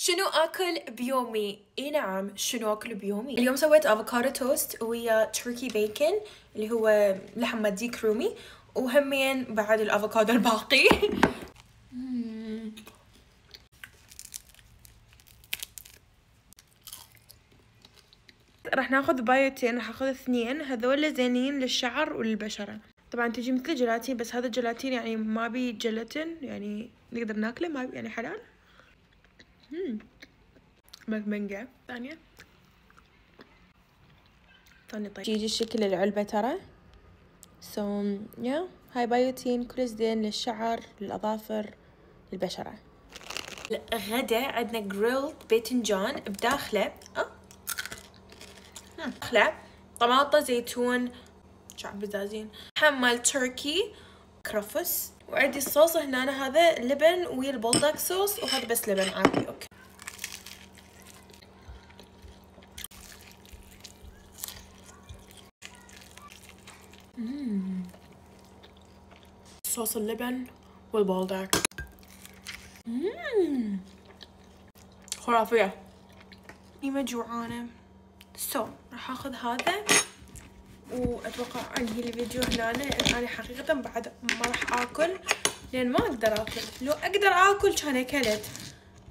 شنو اكل بيومي؟ اي نعم، شنو اكل بيومي؟ اليوم سويت افوكادو توست ويا تركي بيكن اللي هو لحم مديك رومي، وهمين بعد الافوكادو الباقي. راح ناخذ بايوتين، راح اخذ 2 هذول زينين للشعر وللبشرة. طبعا تجي مثل جيلاتين، بس هذا الجيلاتين يعني ما بي جيلاتين، يعني نقدر ناكله، ما بي يعني حلال. مانجا ثانية طيب يجي شكل العلبة ترى. يا هاي بايوتين كل زين للشعر للأظافر للبشرة. الغدا عندنا جريلد باذنجان بداخله داخله طماطة زيتون شعب بزازين حمال تركي كرفس، وعندي الصوص هنا هذا لبن ويا البولداك صوص، وهذا بس لبن عادي. اوكي صوص اللبن والبولداك خرافية. اني جوعانة راح اخذ هذا، واتوقع انهي الفيديو هنا، لان انا حقيقة بعد ما راح اكل، لان ما اقدر اكل. لو اقدر اكل كان اكلت،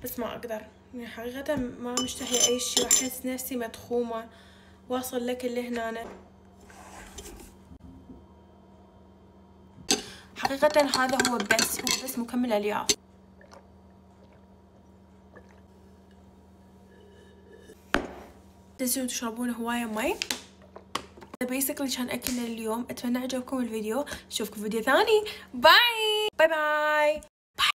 بس ما اقدر يعني حقيقة ما مشتهية اي شيء، واحس نفسي مدخومة. واصل لك اللي هنا حقيقة هذا هو بس مكمل الياف. تنسون تشربون هواية مي. بيسكلي كان اكلنا اليوم. اتمنى عجبكم الفيديو، اشوفكم في فيديو ثاني. باي باي باي.